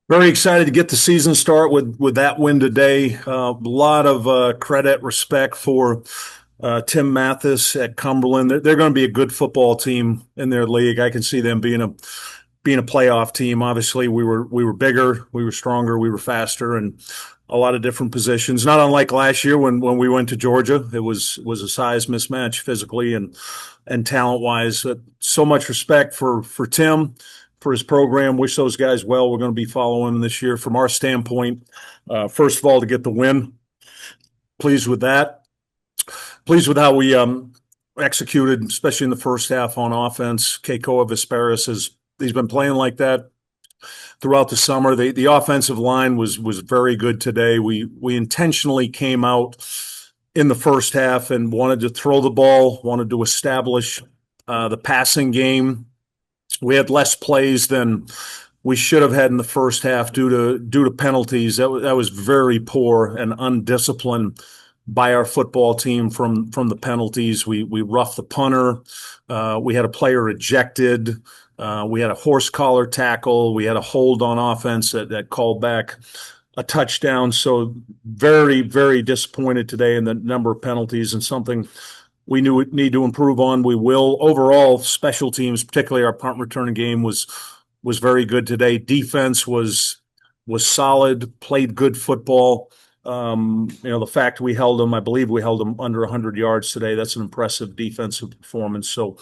Very excited to get the season start with that win today. A lot of credit, respect for Tim Mathis at Cumberland. They're going to be a good football team in their league. I can see them being a playoff team. Obviously, we were bigger, we were stronger, we were faster, and a lot of different positions. Not unlike last year when we went to Georgia, it was a size mismatch physically and talent wise. So much respect for Tim, for his program. Wish those guys well. We're going to be following them this year. From our standpoint, first of all, to get the win, pleased with that. Pleased with how we executed, especially in the first half on offense. Keikoa Vesperis he's been playing like that throughout the summer. The offensive line was very good today. We intentionally came out in the first half and wanted to throw the ball, wanted to establish the passing game. We had less plays than we should have had in the first half due to penalties. That was very poor and undisciplined by our football team from the penalties. We roughed the punter. We had a player ejected. We had a horse collar tackle. We had a hold on offense that called back a touchdown. So very, very disappointed today in the number of penalties and something we need to improve on. We will. Overall, special teams, particularly our punt return game, was very good today. Defense was solid, played good football. The fact we held them, I believe we held them under 100 yards today. That's an impressive defensive performance. So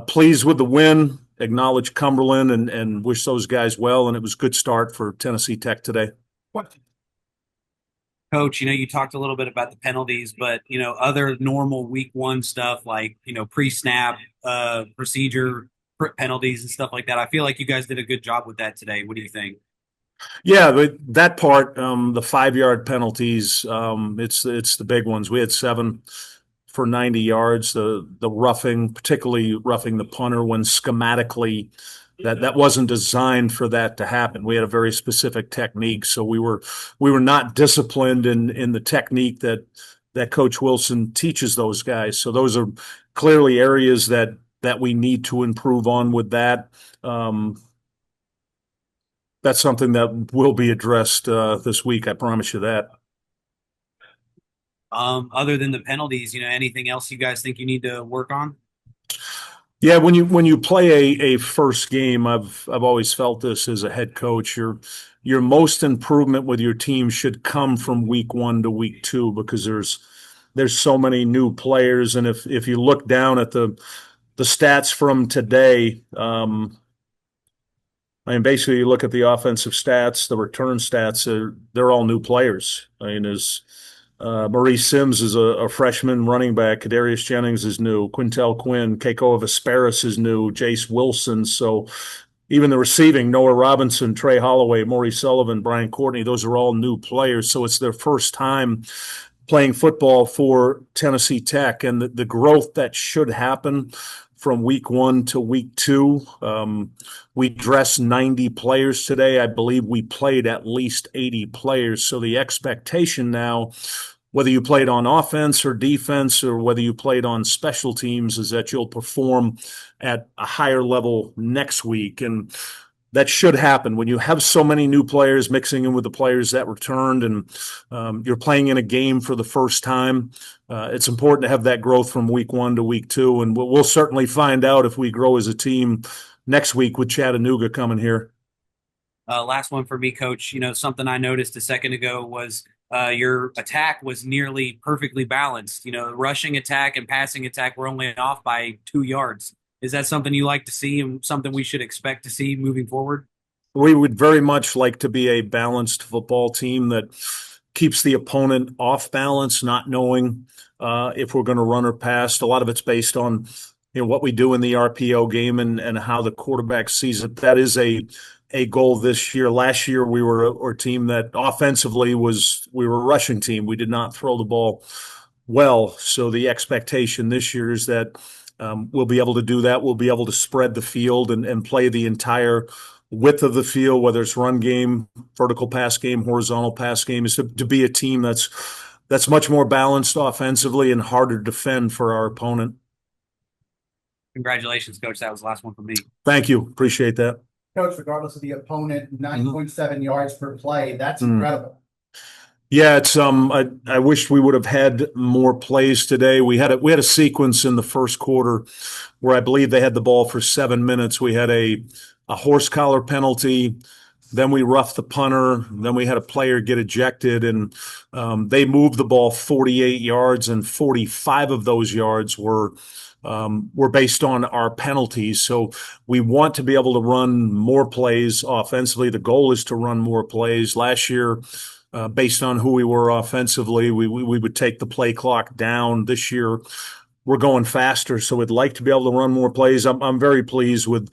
pleased with the win, acknowledge Cumberland and wish those guys well. And it was a good start for Tennessee Tech today. What? Coach, you talked a little bit about the penalties, but other normal week one stuff like, pre-snap procedure penalties and stuff like that. I feel like you guys did a good job with that today. What do you think? Yeah, but that part, the 5 yard penalties, it's the big ones. We had seven for 90 yards. The roughing, particularly roughing the punter when schematically that wasn't designed for that to happen. We had a very specific technique, so we were not disciplined in the technique that Coach Wilson teaches those guys. So those are clearly areas that we need to improve on with that. That's something that will be addressed this week. I promise you that. Other than the penalties, anything else you guys think you need to work on? Yeah, when you play a first game, I've always felt this as a head coach. Your most improvement with your team should come from week one to week two because there's so many new players, and if you look down at the stats from today, I mean, basically, you look at the offensive stats, the return stats, they're all new players. I mean, Maurice Sims is a freshman running back. Kadarius Jennings is new. Quintel Quinn, Keiko Vesperis is new. Jace Wilson. So even the receiving, Noah Robinson, Trey Holloway, Maury Sullivan, Brian Courtney, those are all new players. So it's their first time playing football for Tennessee Tech, and the growth that should happen from week one to week two. We dressed 90 players today. I believe we played at least 80 players. So the expectation now, whether you played on offense or defense or whether you played on special teams, is that you'll perform at a higher level next week. And that should happen when you have so many new players mixing in with the players that returned and you're playing in a game for the first time. It's important to have that growth from week one to week two. And we'll certainly find out if we grow as a team next week with Chattanooga coming here. Last one for me, Coach. Something I noticed a second ago was your attack was nearly perfectly balanced. Rushing attack and passing attack were only off by 2 yards. Is that something you like to see and something we should expect to see moving forward? We would very much like to be a balanced football team that keeps the opponent off balance, not knowing if we're going to run or pass. A lot of it's based on what we do in the RPO game and how the quarterback sees it. That is a goal this year. Last year we were a team that offensively we were a rushing team. We did not throw the ball well. So the expectation this year is that we'll be able to do that. We'll be able to spread the field and play the entire width of the field, whether it's run game, vertical pass game, horizontal pass game, is to be a team that's much more balanced offensively and harder to defend for our opponent. Congratulations, Coach. That was the last one for me. Thank you. Appreciate that. Coach, regardless of the opponent, 9.7 yards per play. That's incredible. Yeah, it's I wish we would have had more plays today. We had a sequence in the first quarter where I believe they had the ball for 7 minutes. We had a horse collar penalty, then we roughed the punter, then we had a player get ejected, and they moved the ball 48 yards, and 45 of those yards were based on our penalties. So we want to be able to run more plays offensively. The goal is to run more plays. Last year, based on who we were offensively, we would take the play clock down. This year, we're going faster, so we'd like to be able to run more plays. I'm very pleased with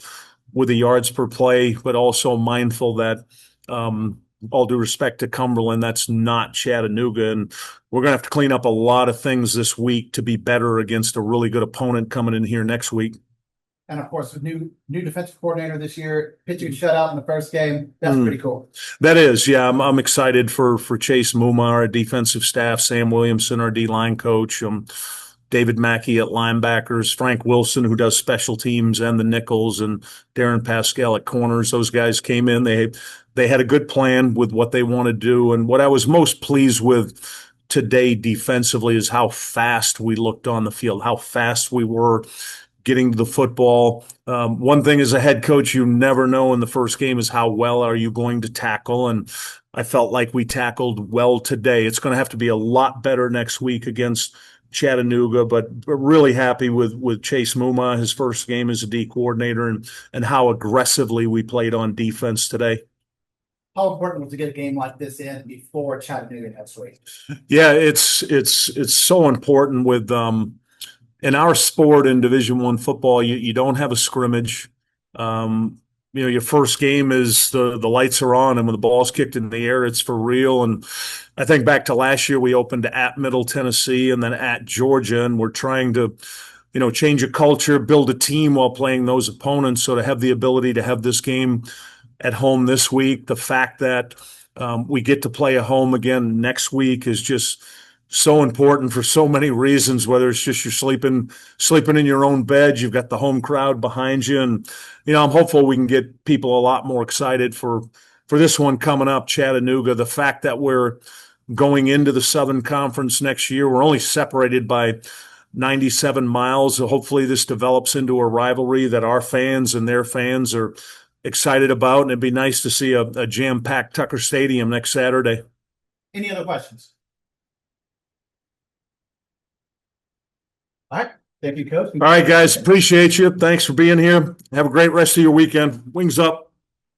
the yards per play, but also mindful that, all due respect to Cumberland, that's not Chattanooga, and we're going to have to clean up a lot of things this week to be better against a really good opponent coming in here next week. And of course, the new defensive coordinator this year, pitching shutout in the first game. That's pretty cool. That is, yeah. I'm excited for Chase Muma, our defensive staff, Sam Williamson, our D-line coach, David Mackey at linebackers, Frank Wilson, who does special teams and the nickels, and Darren Pascal at corners. Those guys came in. They had a good plan with what they want to do. And what I was most pleased with today defensively is how fast we looked on the field, how fast we were getting to the football. One thing as a head coach, you never know in the first game is how well are you going to tackle. And I felt like we tackled well today. It's going to have to be a lot better next week against Chattanooga, but really happy with Chase Muma, his first game as a D coordinator, and how aggressively we played on defense today. How important was to get a game like this in before Chattanooga next week? Yeah, it's so important with in our sport in Division I football. You don't have a scrimmage. Your first game is the lights are on, and when the ball's kicked in the air, it's for real. And I think back to last year, we opened at Middle Tennessee and then at Georgia, and we're trying to, change a culture, build a team while playing those opponents. So to have the ability to have this game at home this week, the fact that we get to play at home again next week is just so important for so many reasons, whether it's just you're sleeping in your own bed, you've got the home crowd behind you. And, I'm hopeful we can get people a lot more excited for this one coming up, Chattanooga. The fact that we're going into the Southern Conference next year, we're only separated by 97 miles. So hopefully this develops into a rivalry that our fans and their fans are excited about. And it'd be nice to see a jam-packed Tucker Stadium next Saturday. Any other questions? All right. Thank you, Coach. All right, guys. Appreciate you. Thanks for being here. Have a great rest of your weekend. Wings up.